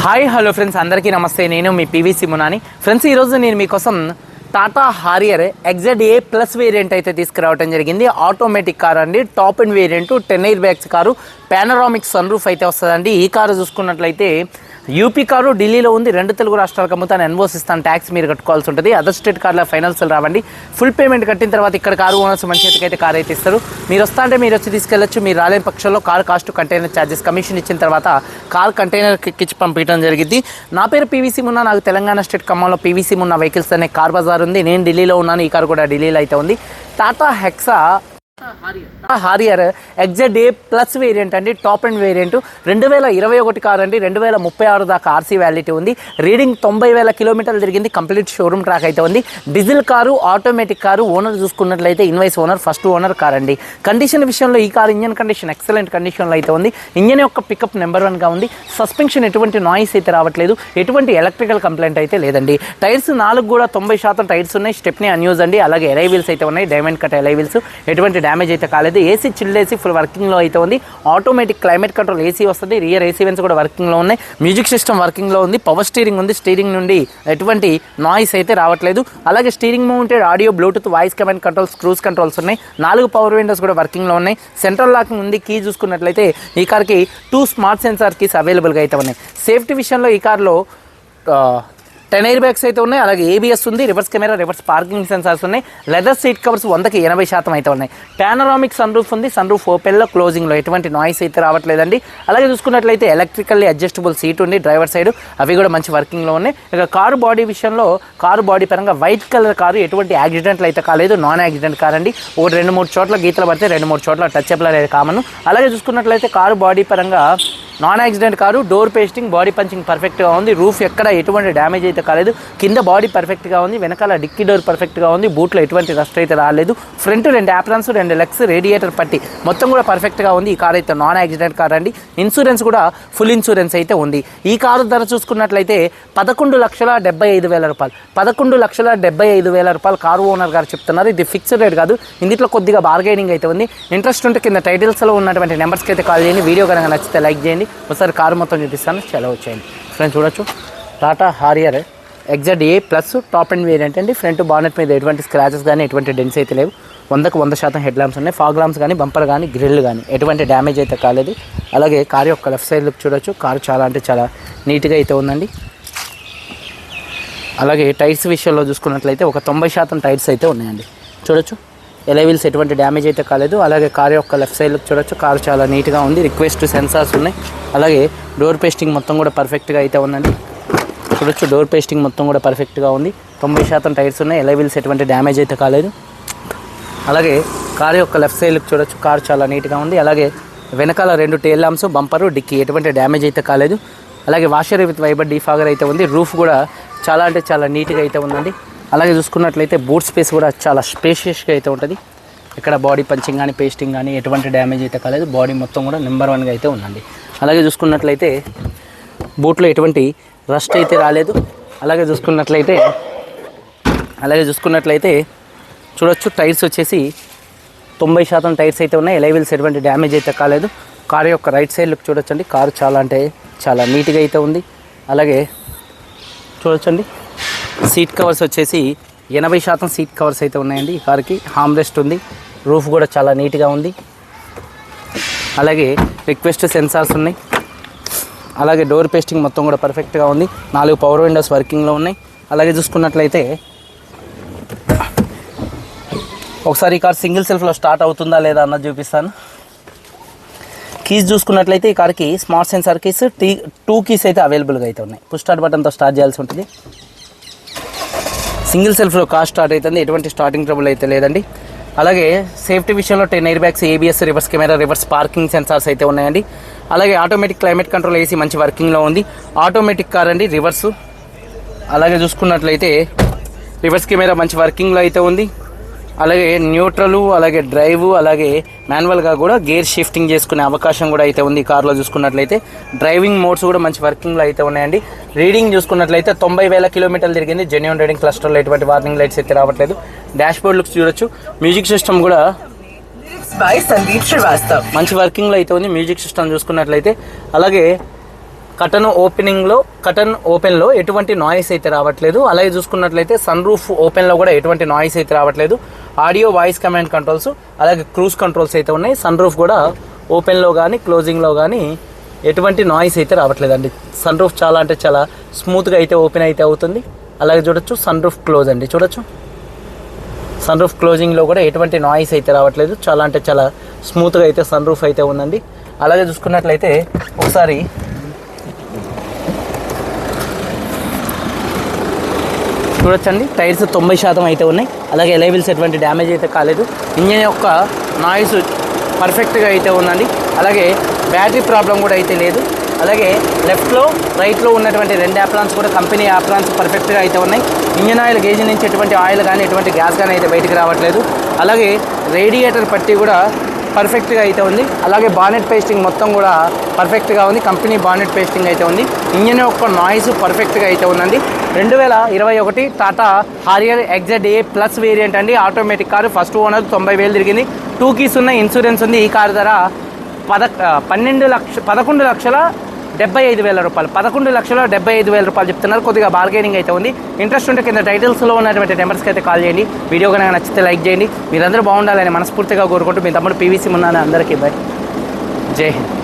Hi hello friends, అందరికీ నమస్తే. నేను మీ పీవీసీ మునాని. ఫ్రెండ్స్, ఈరోజు నేను మీకోసం Tata Harrier XZA plus variant అయితే తీసుకురావడం జరిగింది. ఆటోమేటిక్ కార్ అండి, top and variant, 10 air bags car, panoramic sunroof అయితే వస్తుందండి. ఈ కారు చూసుకున్నట్లయితే యూపీ కారు ఢిల్లీలో ఉంది. 2 తెలుగు రాష్ట్రాలకు అమ్ముతాను, ఎన్ఓసి ఇస్తాను, ట్యాక్స్ మీరు కట్టుకోవాల్సి ఉంటుంది. అదర్ స్టేట్ కార్లో ఫైనాన్షియల్ రావండి. ఫుల్ పేమెంట్ కట్టిన తర్వాత ఇక్కడ కారు ఓనర్స్ మంచి అయితే కార్ అయితే ఇస్తారు. మీరు వస్తా అంటే మీరు వచ్చి తీసుకెళ్ళచ్చు. మీరు రాలేని పక్షంలో car cost, container charges, commission ఇచ్చిన తర్వాత కార్ కంటైనర్ ఇచ్చి పంపించడం జరిగింది. నా పేరు పీవీసీ మున్నా. నాకు తెలంగాణ స్టేట్ ఖమ్మంలో పీవీసీ మున్నా వెహికల్స్ అనే కార్ బజార్ ఉంది. నేను ఢిల్లీలో ఉన్నాను. ఈ కార్ కూడా ఢిల్లీలో అయితే ఉంది. Tata Harrier XZA plus variant అండి, టాప్ అండ్ వేరియంట్. 2021 కార్ అండి. 2036 దాకా ఆర్సీ వ్యాలిటీ ఉంది. రీడింగ్ 90,000 కిలోమీటర్లు తిరిగింది. కంప్లీట్ షోరూమ్ ట్రాక్ అయితే ఉంది. Diesel car, automatic car. Owner చూసుకున్నట్లయితే invoice owner, first owner car అండి. కండిషన్ విషయంలో ఈ కార్ ఇంజన్ కండిషన్ ఎక్సలెంట్ కండిషన్లో అయితే ఉంది. ఇంజన్ యొక్క పికప్ నెంబర్ 1గా ఉంది. సస్పెన్షన్ ఎటువంటి నాయిస్ అయితే రావట్లేదు. ఎటువంటి ఎలక్ట్రికల్ కంప్లైంట్ అయితే లేదండి. టైర్స్ 4 కూడా 90% టైర్స్ ఉన్నాయి. స్టెప్నీ అన్యూజ్ అండి. అలాగే ఎలై వీల్స్ అయితే ఉన్నాయి, డైమండ్ కట్ ఎలై వీల్స్. ఎటువంటి డ్యామేజ్ అయితే కాలేదు. ఏసీ చిల్డ్ ఏసీ ఫుల్ వర్కింగ్లో అయితే ఉంది. ఆటోమేటిక్ క్లైమేట్ కంట్రోల్ ఏసీ వస్తుంది. రియర్ ఏసీ వెన్స్ కూడా వర్కింగ్లో ఉన్నాయి. మ్యూజిక్ సిస్టమ్ వర్కింగ్లో ఉంది. పవర్ స్టీరింగ్ ఉంది. స్టీరింగ్ నుండి ఎటువంటి నాయిస్ అయితే రావట్లేదు. అలాగే steering mounted audio, Bluetooth, voice command controls, cruise controls ఉన్నాయి. 4 పవర్ విండోస్ కూడా వర్కింగ్లో ఉన్నాయి. సెంట్రల్ లాకింగ్ ఉంది. కీ చూసుకున్నట్లయితే ఈ కార్కి 2 స్మార్ట్ సెన్సార్ కీస్ అవైలబుల్గా అయితే ఉన్నాయి. సేఫ్టీ విషయంలో ఈ కార్లో 10 ఎయిర్ బ్యాగ్స్ అయితే ఉన్నాయి. అలాగే ఏబిఎస్ ఉంది. Reverse camera, reverse parking sensors ఉన్నాయి. లెదర్ సీట్ కవర్స్ 100కి 80% అయితే ఉన్నాయి. పానరామిక్ సన్ రూఫ్ ఉంది. సన్ రూఫ్ ఓపెన్లో, క్లోజింగ్లో ఎటువంటి నాయిస్ అయితే రావట్లేదండి. అలాగే చూసుకున్నట్లయితే ఎలక్ట్రికల్లీ అడ్జస్టబుల్ సీట్ ఉంది డ్రైవర్ సైడ్. అవి కూడా మంచి వర్కింగ్లో ఉన్నాయి. ఇక కారు బాడీ విషయంలో, కారు బాడీ పరంగా వైట్ కలర్ కారు, ఎటువంటి యాక్సిడెంట్లు అయితే కాలేదు. నాన్ యాక్సిడెంట్ కార్ అండి. ఒకటి 2-3 చోట్ల గీతలు పడితే 2-3 చోట్ల టచ్ అప్ అనేది కామన్. అలాగే చూసుకున్నట్లయితే కారు బాడీ పరంగా non accident car. Door pasting, body punching పర్ఫెక్ట్గా ఉంది. రూఫ్ ఎక్కడ ఎటువంటి డ్యామేజ్ అయితే కాలేదు. కింద బాడీ పర్ఫెక్ట్గా ఉంది. వెనకాల డిక్కీ డోర్ పర్ఫెక్ట్గా ఉంది. బూట్లో ఎటువంటి రస్ట్ అయితే రాలేదు. ఫ్రంట్ 2 యాప్రాన్స్, 2 లెగ్స్, రేడియేటర్ పట్టి మొత్తం కూడా పర్ఫెక్ట్గా ఉంది. ఈ కార్ అయితే నాన్ యాక్సిడెంట్ కార్ అండి. ఇన్సూరెన్స్ కూడా ఫుల్ ఇన్సూరెన్స్ అయితే ఉంది. ఈ కారు ధర చూసుకున్నట్లయితే 11,75,000 రూపాయలు. 11,75,000 రూపాయలు కారు ఓనర్ గారు చెప్తున్నారు. ఇది ఫిక్స్డ్ రేట్ కాదు. ఇందులో కొద్దిగా బార్గెనింగ్ అయితే ఉంది. ఇంట్రెస్ట్ ఉంటే కింద టైటిల్స్లో ఉన్నటువంటి నెంబర్స్కి అయితే కాల్ చేయండి. వీడియో కనుక నచ్చితే లైక్ చేయండి. ఒకసారి కారు మొత్తం చూపిస్తాను, చాలా వచ్చేయండి. ఫ్రెండ్స్ చూడొచ్చు, Tata Harrier XZA plus top and variant అండి. ఫ్రంట్ బానెట్ మీద ఎటువంటి స్క్రాచెస్ కానీ, ఎటువంటి డెన్స్ అయితే లేవు. 100కు 100% హెడ్ ల్యాంప్స్ ఉన్నాయి. ఫాగ్ ల్యాంప్స్ కానీ, బంపర్ కానీ, గ్రిల్ కానీ ఎటువంటి డ్యామేజ్ అయితే కాలేదు. అలాగే కారు యొక్క లెఫ్ట్ సైడ్ లుక్ చూడొచ్చు. కారు చాలా అంటే చాలా నీట్గా అయితే ఉందండి. అలాగే టైర్స్ విషయంలో చూసుకున్నట్లయితే ఒక 90% టైర్స్ అయితే ఉన్నాయండి. చూడొచ్చు, ఎలై వీల్స్ ఎటువంటి డ్యామేజ్ అయితే కాలేదు. అలాగే కారు యొక్క లెఫ్ట్ సైడ్ లుక్ చూడొచ్చు. కారు చాలా నీట్గా ఉంది. రిక్వెస్ట్ సెన్సార్స్ ఉన్నాయి. అలాగే డోర్ పేస్టింగ్ మొత్తం కూడా పర్ఫెక్ట్గా అయితే ఉందండి. చూడొచ్చు, డోర్ పేస్టింగ్ మొత్తం కూడా పర్ఫెక్ట్గా ఉంది. 90% టైర్స్ ఉన్నాయి. ఎలై వీల్స్ ఎటువంటి డ్యామేజ్ అయితే కాలేదు. అలాగే కారు యొక్క లెఫ్ట్ సైడ్ లుక్ చూడొచ్చు. కారు చాలా నీట్గా ఉంది. అలాగే వెనకాల 2 టెయిల్ ల్యాంప్స్, బంపరు, డిక్కీ ఎటువంటి డ్యామేజ్ అయితే కాలేదు. అలాగే వాషర్ విత్ వైబర్ డీఫాగర్ అయితే ఉంది. రూఫ్ కూడా చాలా అంటే చాలా నీట్గా అయితే ఉందండి. అలాగే చూసుకున్నట్లయితే బూట్ స్పేస్ కూడా చాలా స్పేషియస్గా అయితే ఉంటుంది. ఇక్కడ బాడీ పంచింగ్ కానీ, పేస్టింగ్ కానీ ఎటువంటి డ్యామేజ్ అయితే కాలేదు. బాడీ మొత్తం కూడా నెంబర్ 1గా అయితే ఉందండి. అలాగే చూసుకున్నట్లయితే బూట్లో ఎటువంటి రస్ట్ అయితే రాలేదు. అలాగే చూసుకున్నట్లయితే చూడొచ్చు, టైర్స్ వచ్చేసి 90% టైర్స్ అయితే ఉన్నాయి. ఎలై వీల్స్ ఎటువంటి డ్యామేజ్ అయితే కాలేదు. కారు యొక్క రైట్ సైడ్ లుక్ చూడొచ్చండి. కారు చాలా అంటే చాలా నీట్గా అయితే ఉంది. అలాగే చూడొచ్చండి, సీట్ కవర్స్ వచ్చేసి 80% సీట్ కవర్స్ అయితే ఉన్నాయండి. ఈ కార్కి హామ్ రెస్ట్ ఉంది. రూఫ్ కూడా చాలా నీట్గా ఉంది. అలాగే రిక్వెస్ట్ సెన్సార్స్ ఉన్నాయి. అలాగే డోర్ పేస్టింగ్ మొత్తం కూడా పర్ఫెక్ట్గా ఉంది. 4 పవర్ విండోస్ వర్కింగ్లో ఉన్నాయి. అలాగే చూసుకున్నట్లయితే ఒకసారి ఈ కార్ సింగిల్ సెల్ఫ్లో స్టార్ట్ అవుతుందా లేదా అన్నది చూపిస్తాను. కీస్ చూసుకున్నట్లయితే ఈ కార్కి స్మార్ట్ సెన్సార్ కీస్ 2 కీస్ అయితే అవైలబుల్గా అయితే ఉన్నాయి. పుష్ స్టార్ట్ బటన్తో స్టార్ట్ చేయాల్సి ఉంటుంది. సింగిల్ సెల్ఫ్లో కార్ స్టార్ట్ అవుతుంది. ఎటువంటి స్టార్టింగ్ ట్రబుల్ అయితే లేదండి. అలాగే సేఫ్టీ విషయంలో 10 air bags, ABS, reverse camera, reverse parking sensors అయితే ఉన్నాయండి. అలాగే ఆటోమేటిక్ క్లైమేట్ కంట్రోల్ ఏసీ మంచి వర్కింగ్లో ఉంది. ఆటోమేటిక్ కార్ అండి, రివర్సు. అలాగే చూసుకున్నట్లయితే రివర్స్ కెమెరా మంచి వర్కింగ్లో అయితే ఉంది. అలాగే న్యూట్రల్, అలాగే డ్రైవ్, అలాగే మాన్యువల్గా కూడా గేర్ షిఫ్టింగ్ చేసుకునే అవకాశం కూడా అయితే ఉంది. కార్లో చూసుకున్నట్లయితే డ్రైవింగ్ మోడ్స్ కూడా మంచి వర్కింగ్లో అయితే ఉన్నాయండి. రీడింగ్ చూసుకున్నట్లయితే 90,000 కిలోమీటర్లు తిరిగింది. జెన్యూన్ రీడింగ్, క్లస్టర్లో ఎటువంటి వార్నింగ్ లైట్స్ అయితే రావట్లేదు. డాష్ బోర్డ్ లుక్స్ చూడొచ్చు. మ్యూజిక్ సిస్టమ్ కూడా మంచి వర్కింగ్లో అయితే ఉంది. మ్యూజిక్ సిస్టమ్ చూసుకున్నట్లయితే అలాగే కటన్ ఓపెన్లో ఎటువంటి నాయిస్ అయితే రావట్లేదు. అలాగే చూసుకున్నట్లయితే సన్ రూఫ్ ఓపెన్లో కూడా ఎటువంటి నాయిస్ అయితే రావట్లేదు. ఆడియో వాయిస్ కమాండ్ కంట్రోల్స్ అలాగే క్రూజ్ కంట్రోల్స్ అయితే ఉన్నాయి. సన్ రూఫ్ కూడా ఓపెన్లో కానీ క్లోజింగ్లో కానీ ఎటువంటి నాయిస్ అయితే రావట్లేదండి. సన్ రూఫ్ చాలా అంటే చాలా స్మూత్గా అయితే ఓపెన్ అయితే అవుతుంది. అలాగే చూడొచ్చు సన్ రూఫ్ క్లోజ్ అండి, చూడొచ్చు సన్ రూఫ్ క్లోజింగ్లో కూడా ఎటువంటి నాయిస్ అయితే రావట్లేదు. చాలా అంటే చాలా స్మూత్గా అయితే సన్ రూఫ్ అయితే ఉందండి. అలాగే చూసుకున్నట్లయితే ఒకసారి చూడొచ్చండి, టైర్స్ 90% అయితే ఉన్నాయి. అలాగే ఎలైవిల్స్ ఎటువంటి డ్యామేజ్ అయితే కాలేదు. ఇంజన్ యొక్క నాయిస్ పర్ఫెక్ట్గా అయితే ఉందండి. అలాగే బ్యాటరీ ప్రాబ్లం కూడా అయితే లేదు. అలాగే లెఫ్ట్లో రైట్లో ఉన్నటువంటి 2 యాప్రాన్స్ కూడా కంపెనీ యాప్రాన్స్ పర్ఫెక్ట్గా అయితే ఉన్నాయి. ఇంజన్ ఆయిల్ గేజ్ నుంచి ఎటువంటి ఆయిల్ కానీ ఎటువంటి గ్యాస్ కానీ అయితే బయటికి రావట్లేదు. అలాగే రేడియేటర్ పట్టి కూడా పర్ఫెక్ట్గా అయితే ఉంది. అలాగే బానెట్ పేస్టింగ్ మొత్తం కూడా పర్ఫెక్ట్గా ఉంది. కంపెనీ బానెట్ పేస్టింగ్ అయితే ఉంది. ఇంజన్ యొక్క నాయిస్ పర్ఫెక్ట్గా అయితే ఉందండి. 2021 Tata Harrier XZA plus variant అండి. ఆటోమేటిక్ కారు, ఫస్ట్ ఓనర్, 90,000 తిరిగింది. 2 కీస్ ఉన్నాయి, ఇన్సూరెన్స్ ఉంది. ఈ కారు ధర 11,75,000 రూపాయలు, 11,75,000 రూపాయలు చెప్తున్నారు. కొద్దిగా బార్గెనింగ్ అయితే ఉంది. ఇంట్రెస్ట్ ఉంటే కింద టైటిల్స్లో ఉన్నటువంటి నెంబర్స్కి అయితే కాల్ చేయండి. వీడియో కనుక నచ్చితే లైక్ చేయండి. మీరందరూ బాగుండాలని మనస్ఫూర్తిగా కోరుకుంటూ మీ తమ్ముడు PVC మున్నాను. అందరికీ బై, జై హింద్.